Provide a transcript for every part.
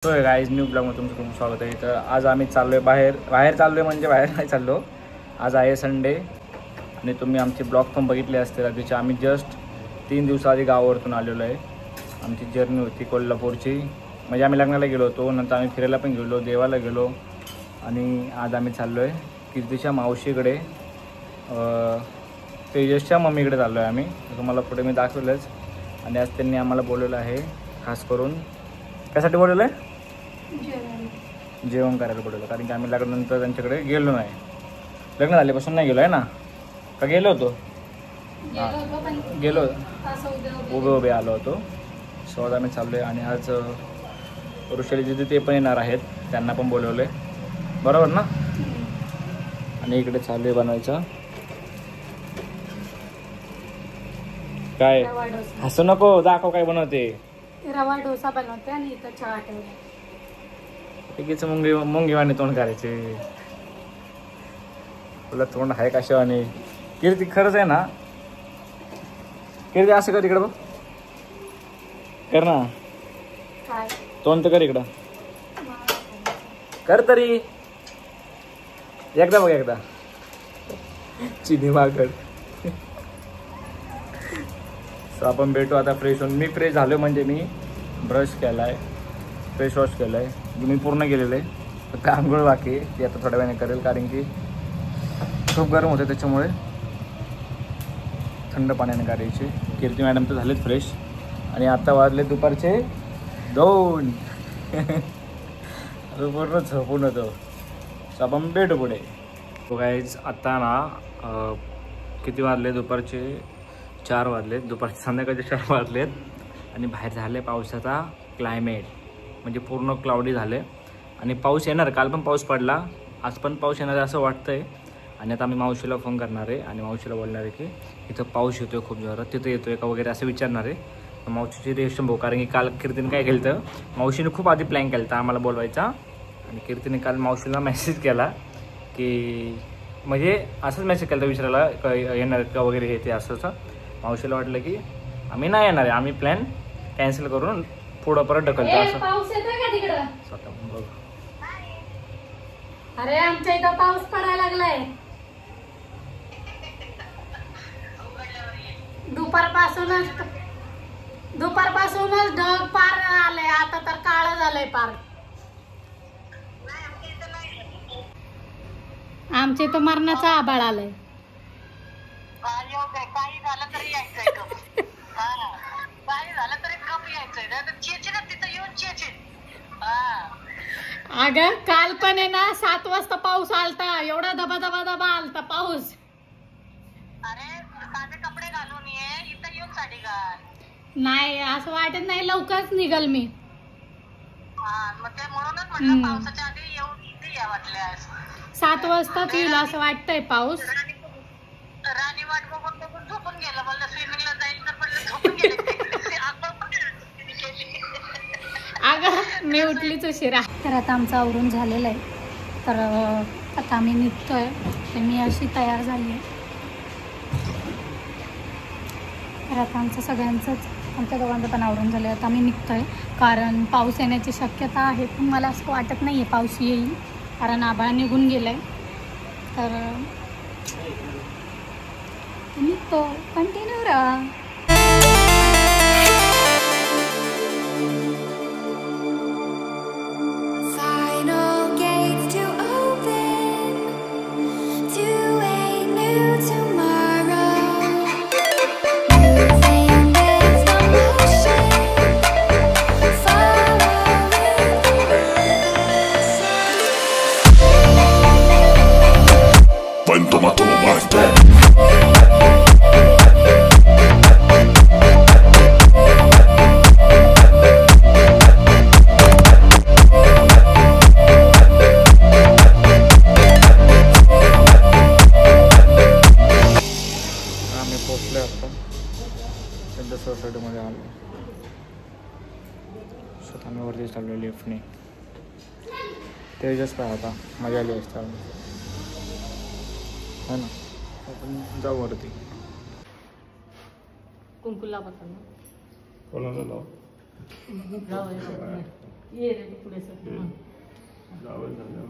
तो guys new ब्लॉगमध्ये तुमचं खूप स्वागत आहे. तर आज आम्ही चाललो आहे बाहेर चाललो आहे म्हणजे बाहेर नाही चाललो. आज आहे संडे आणि तुम्ही आमचे ब्लॉग पण बघितले असतील. आधीचे आम्ही जस्ट 3 दिवसाआधी गावावरतून आलेलो आहे. आमची जर्नी होती कोल्हापूरची. म्हणजे आम्ही लग्नाला गेलो होतो, नंतर आम्ही फिरायला पण गेलो, देवाला गेलो आणि आज आम्ही चाललो आहे कीर्तीच्या मावशीकडे, तेजसच्या मम्मीकडे चाललो आहे आम्ही. तुम्हाला पुढे मी दाखवलंच. आणि आज त्यांनी आम्हाला बोलवलं आहे खास करून. त्यासाठी बोलवलं आहे? जेवण करायला बोलवलं, कारण की आम्ही लग्नानंतर त्यांच्याकडे गेलो नाही. लग्न झाल्यापासून नाही गेलो आहे ना, का गेलो होतो? हां गेलो, उभे आलो होतो. सो आज आम्ही चाललो आहे आणि आज ऋषाली जिथे ते पण येणार आहेत, त्यांना पण बोलवलं आहे, बरोबर ना? आणि इकडे चालू आहे बनवायचं काय. हसू नको, दाखव काय बनवते. रवा डोसा बनवते आणि इथं चहा ठेवला. एकीच मुंगीवाणी तोंड करायचे. तुला तोंड आहे का शिवानी? कीर्ती खरंच आहे ना? कीर्ती असं कर, इकडं बघ, कर ना काय तोंड तर कर, इकडं कर तरी एकदा बघ, एकदा चिनी माकड. आपण भेटू आता फ्रेश होऊन. मी फ्रेश झालो म्हणजे मी ब्रश केला आहे, फेस वॉश केलं आहे, मी पूर्ण केलेलं आहे. फक्त आंघोळ बाकी आहे, ती आता थोड्या वेळाने करेल, कारण की खूप गरम होते, त्याच्यामुळे थंड पाण्याने करायची. कीर्ती मॅडम तर झालेत फ्रेश आणि आता वाजले दुपारचे 2. पूर्ण झोपून होतो. तर आपण भेटू पुढे. गाईज आता ना किती वाजले? दुपारचे 4 वाजलेत, दुपारचे संध्याकाळचे 4 वाजलेत आणि बाहेर झाले पावसाचा क्लायमेट. म्हणजे पूर्ण क्लाउडी झाले आणि पाऊस येणार. काल पण पाऊस पडला, आज पण पाऊस येणार असं वाटतं आहे. आणि आता आम्ही मावशीला फोन करणार आहे आणि मावशीला बोलणार आहे की इथं पाऊस येतो आहे खूप जोरात, तिथं येतो आहे का वगैरे असं विचारणार आहे. मावशीची रिएक्शन बघू, कारण की काल कीर्तीने काय केलं तर मावशीने खूप आधी प्लॅन केला होता आम्हाला बोलवायचा. आणि कीर्तीने काल मावशीला मेसेज केला की, म्हणजे असंच मेसेज केला होता विचारायला येणार का वगैरे हे ते असं. मावशीला वाटलं की आम्ही नाही येणार आहे, आम्ही प्लॅन कॅन्सल करून पुढं परत ढकलतो असं. पाऊस येतोय का तिकडं? स्वतः बघ. अरे आमच्या इथं पाऊस पडायला लागलाय. दुपारपासूनच ढग पार आलंय, आता तर काळं झालंय पार. आमच्या इथं मरणाचं आभाळ आलंय. काही झालं तरी यायचंय कप, काही झालं तरी कप यायचंय ना, चेचे ना तिथं येऊन चेचे. अगं काल पण आहे ना 7 वाजता पाऊस आलता, एवढा दबा आलता पाऊस. अरे साधे कपडे घालून ये, इथं येऊन साडी घाल. नाही असं वाटत नाही, लवकरच निघाल मी. मग ते म्हणूनच म्हटलं पावसाच्या आधी येऊन इथे या वाटल्यास. 7 वाजताच येईल असं वाटतंय पाऊस. राणी वाट बघून झोपून गेलं, म्हणलं स्विमिंगला जाईल तर म्हणलं झोपून गेले. अगं मी उठलीच उशिरा. तर आता आमचं आवरून झालेलं आहे, तर आता आम्ही निघतोय. तर मी अशी तयार झाली आहे. तर आता आमचं सगळ्यांचंच, आमच्या दोघांचं पण आवरून झालं. आता आम्ही निघतोय, कारण पाऊस येण्याची शक्यता आहे, पण मला असं वाटत नाही आहे पाऊस येईल, कारण आभाळ निघून गेलं आहे. तर निघतो, कंटिन्यू राहा. सोसायटीमध्ये आलो. स्वतःने वरती चाललो लिफ्टने. तेजस काय होता, मजा आली असते है ना. आपण जाऊ वरती. कुंकू लावत ना. कोणाला लाव? ये रे पुढे सर. जावं झालं.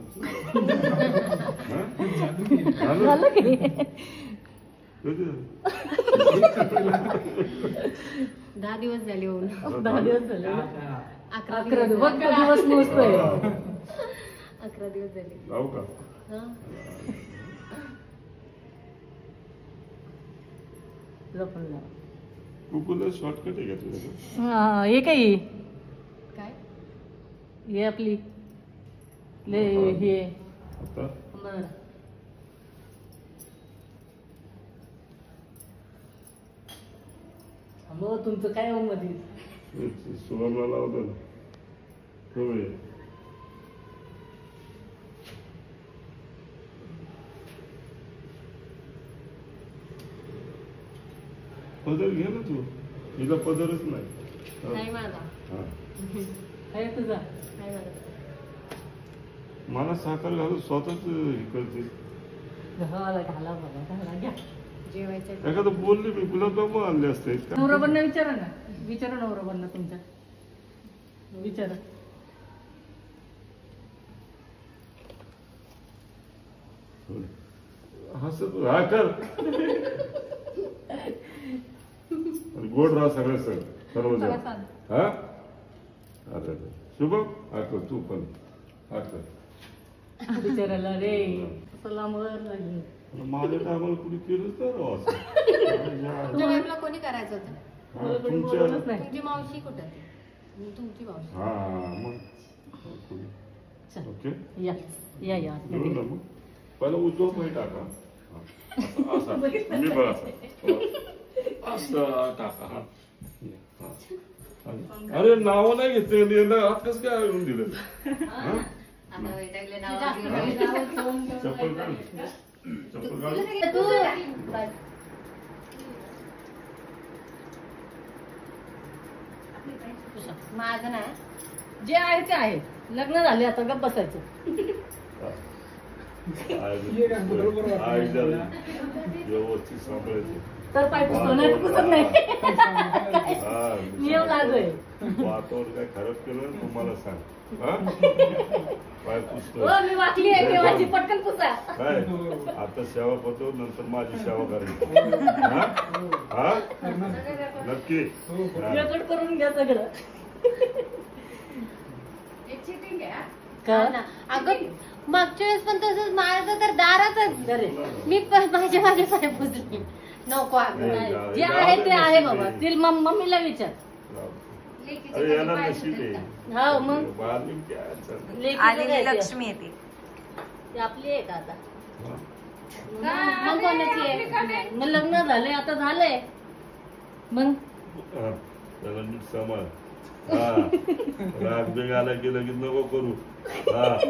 10 दिवस झाले होऊन. 10 दिवस झाले. 11 दिवस मोजतोय. 11 दिवस झाले. जाऊ का? कुकुला शॉर्टकट आहे का तुझ्या? हे काय काय हे आपली ले हे आता तुमचं काय हो मध्ये सुवर्णा लावलं ना. होय. पदर घे ना तू. हिला पदरच नाही. नाही माझा हा. आहे तुझा नाही माझा. मला साखर घालून स्वतःच हे करते. घाला बाबा घ्या जेवायचं. एखादं बोलले मी गुलाबजामुन आणले असते. नवराबांना विचारा ना. विचारा नवराबांना तुमच्या. विचारा. हसत हा कर. गोड राहा सगळं सर्वजण. हा अरे शुभम हा कर तू पण हा कर. विचारायला रे सलामवर लागली. माझ्या टायमाला कुणी केलं तर असं कोणी करायचं होतं. तुमची मावशी कुठं? तुमची मावशी. हा मग ओके या या या मग पहिला उजवा पाय टाका. असा मी बघा असं टाका. हा अरे नाव नाही घेतले हात कसं काय येऊन दिलं. चप्पल काढ. चप्पल काढ. माझं ना जे आहे ते आहे. लग्न झाले आता गप्प बसायचं. व्यवस्थित सांभाळायचं. तर पाय पुसतो नाही पुसत नाही. नियम लागतोय. वातावरण काय खराब केलं तुम्हाला सांग. पाय पुसतो. मी वाटली आहे देवाची पटकन पुसा. काय आता सेवा करतो नंतर माझी सेवा करायची. हा नक्की रेकॉर्ड करून घ्या सगळं. अगं मागच्या वेळेस पण तसंच माझं तर दारातच मी माझ्या पाय पुसली. नको अगं जे आहे ते आहे बाबा. ती मम्मीला विचार. अरे याला नशीब आहे. हा मग आलेली लक्ष्मी येते. ती आपली आहे का आता? मग कोणाची आहे? मग लग्न झालंय आता झालंय. मग त्याला नीट सांभाळ. राग बेग आला की लगेच नको करू.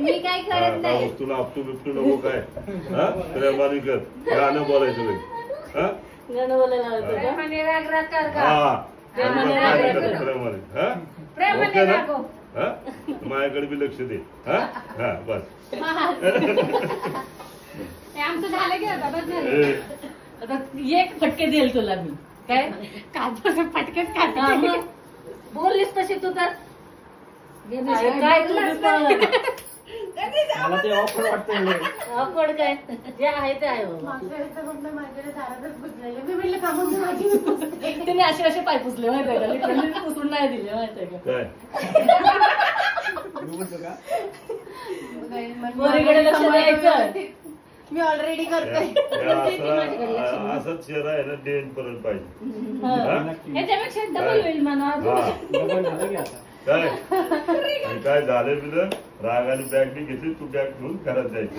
मी काय करत नाही. तुला आपटू बिपटू नको काय. प्रेमाने कर. गाणं बोलायचं नाही. गाणं बोलायला लावतो का? माझ्याकडे बी लक्ष दे. हा बस आमचं झालं की आता एक फटके देईल तुला मी. काय फटकेच काय बोललीस तशी तू तर काय ऑकवर्ड काय जे आहे ते आहे. तिने असे असे पाय पुसले माहितीये का? लिटरली पुसून नाही दिले माहितीये का? वरीकडे लक्ष द्यायचं. मी ऑलरेडी करतोय. असंच चेहरा आहे ना डेन पर्यंत पाहिजे. ह्याच्यापेक्षा डबल होईल म्हणा. काय आणि काय झालं तुझं रागाने बॅग मी घेतली. तू बॅग घेऊन घरात जायची.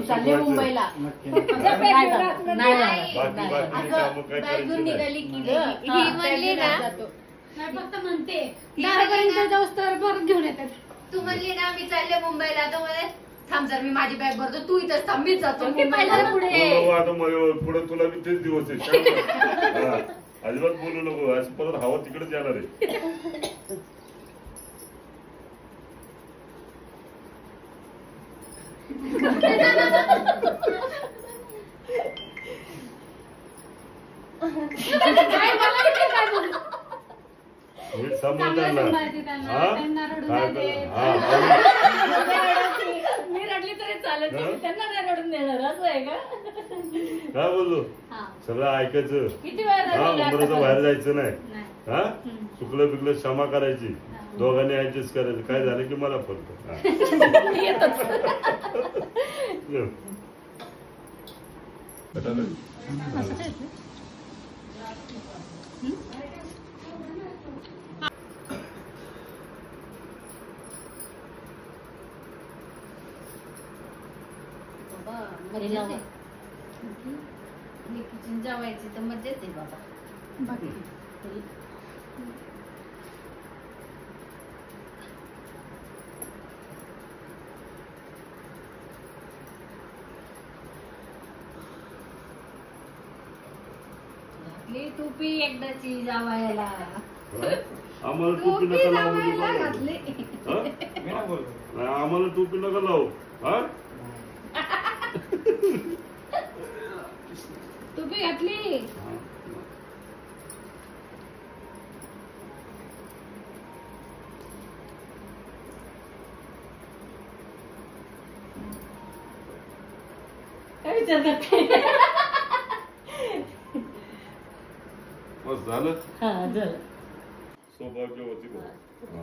चालले मुंबईला. निघाली की फक्त म्हणते 10 पर्यंत जाऊस तर परत घेऊन येतात. तू म्हणली ना मी चालले मुंबईला. तर म्हणे थांब जर मी माझी बॅग भरतो. तू इथंच थांब मीच जातो. पुढे तुला मी तेच दिवस आहे. अजिबात बोलू नको. असं परत हवा तिकडेच येणार आहे. नीट समजून त्यांना. हा? काय कर- हा, मी रडली तरी चालत नाही, त्यांना नाही रडून देणार असं आहे का? काय बोललो हा. सगळं ऐकायचं. किती वेळ हा रडली उमराचं बाहेर जायचं नाही. नाही. हा चुकलं पिकलं क्षमा करायची. दोघांनी ऍडजस्ट करायचं. काय झालं की मला फोन कर. हा. किचन जेवायची तर मजाच आहे बाबा. घातली टोपी एकदाची जावायला. आम्हाला टोपी नका लावू. जावायला घातली. हा? मी नाही बोलतो. नाही, आम्हाला टोपी नका लावू. हा टोपी घातली. काय विचारतात? बस झालं. हा झालं. सौभाग्यवती भाऊ.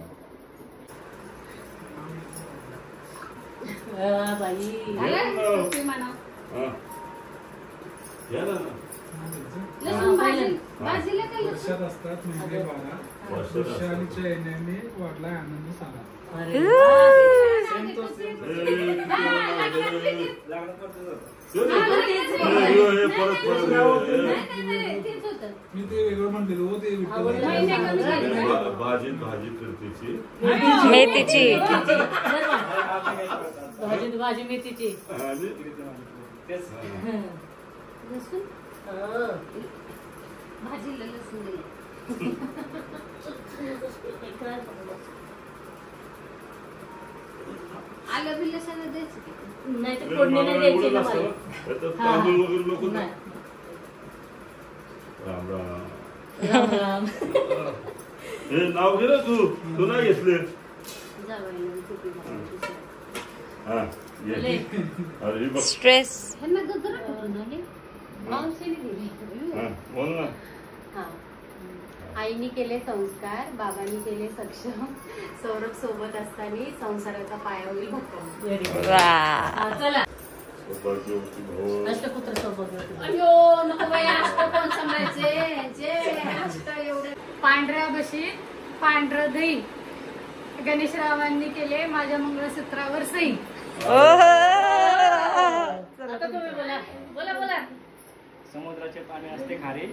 हा. बाई टोपी म्हणा. हा. या ना. लसूण भाजीला काय लसूण? वर्षात असतात म्हणजे 12 वर्षांच्या येण्याने वाढला आनंद सारा. अरे ए, लागलं करतो जातो. हे परत तेच होतं. मी ते वेगळं म्हणलेलो हो, ते भाजी करतेची. मेथीची भाजी मेथीची. तेच लसूण भाजीला लसूण दिले. आलं बिलं सगळं द्यायचं नाही तर फोडणी नाही द्यायची ना मला. तांदूळ वगैरे नको ना. नाही. राम राम. राम राम. हे नाव घे ना तू नाही घेतले. जावयाला टोपी घालायची. हा ये. अरे हे बघ. स्ट्रेस ह्यांना गजरा कुठून आले? मावशीने दिली. हा बोल ना. हा. आईने केले संस्कार, बाबांनी केले सक्षम, सौरभ सोबत असताना संसाराचा पाया होईल भक्कम. वा चला सौभाग्यवती भाऊ. अष्टपुत्र सोबत. अयो नको बाई, अष्ट कोण सांभाळायचे? जे अष्ट एवढे. पांढऱ्या बशीत पांढरं दही गणेशरावांनी केले माझ्या मंगळसूत्रावर सही. आता तुम्ही बोला बोला बोला. समुद्राचे पाणी असते खारे,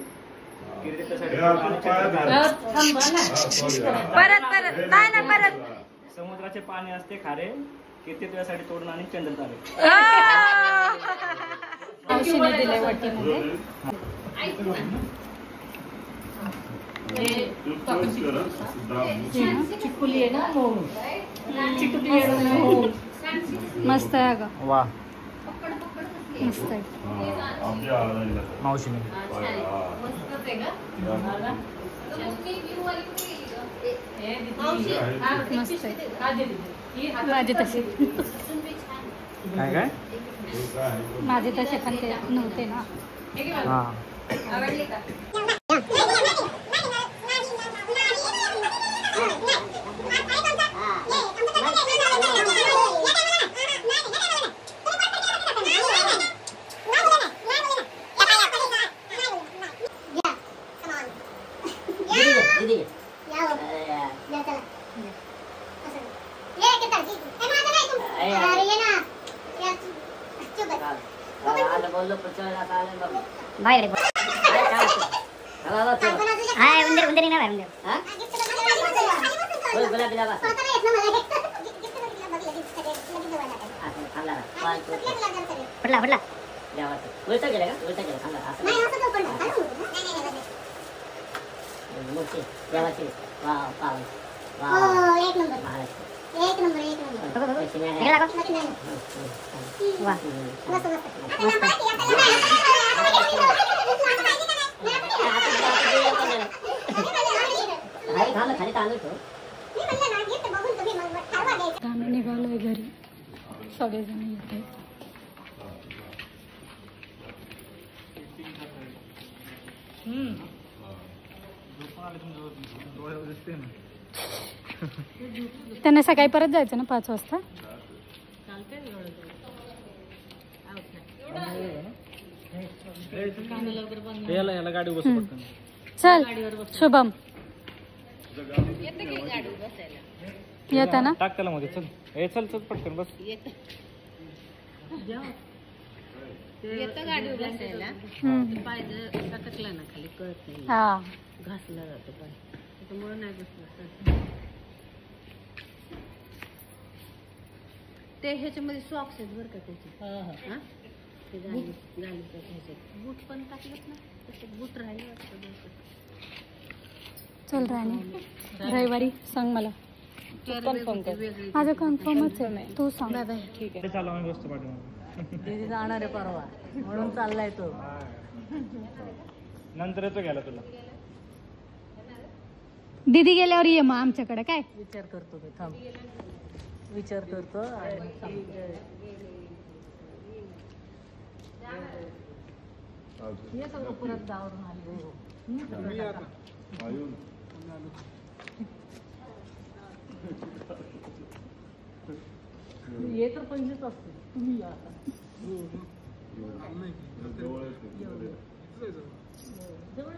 कीर्तीसाठी हे आपण पायात घाल. थांबा ना. हा, sorry. परत नाही ना परत समुद्राचे पाणी असते खारे, कीर्ती तुझ्यासाठी तोडून आणि चंदन तारे. मावशीने दिले वाटीमध्ये. तू पोच कर, हा. दाब. चिटकुली आहे ना म्हणून. चिटकुली आहे ना म्हणून. मस्त आहे अगं, वा मस्त आहे. हा, आपल्या आळायला. मावशीने हा, छान आहे. मस्तच आहे का? आला? मावशी, हा, मस्त आहे. हा, दे, दे. ही हातात माझे तसे काय काय हे काय आहे? माझे तसे पण ते नव्हते ना. हे घे मला. हा आवडली का? आम्ही निघालोय घरी, सगळेजण येत आहेत. त्यांना सकाळी परत जायचं ना 5 वाजता. याला गाडी बसू पटकन. चल शुभम येता ना. टाक त्याला मध्ये. चल चल चल पटकन बस. येतं गाडी बसायला पाहिजे सटकला ना खाली कळत नाही. हा घासला जातो पाय त्याच्यामुळे नाही बसला. ते ह्याच्यामध्ये सॉक्स आहेत बरं का त्याचे. हा ते गाडीच्या ह्याच्यात बूट पण टाकलेत ना तसे बूट राहिले वाटतं. चल राणी रविवारी सांग मला. माझं कन्फर्मच आहे. तू सांग. ठीक आहे चालू आम्ही बसतो पाठीमागे. दीदी जाणार आहे परवा म्हणून चाललाय तो. नंतर येतो घ्यायला तुला. दीदी गेल्यावर ये मग आमच्याकडे. काय विचार करतो मी. थांब विचार करतो आणि हे सगळं परत गावावरून आले. हे तर पहिलेच असते. तुम्ही या आता. जवळ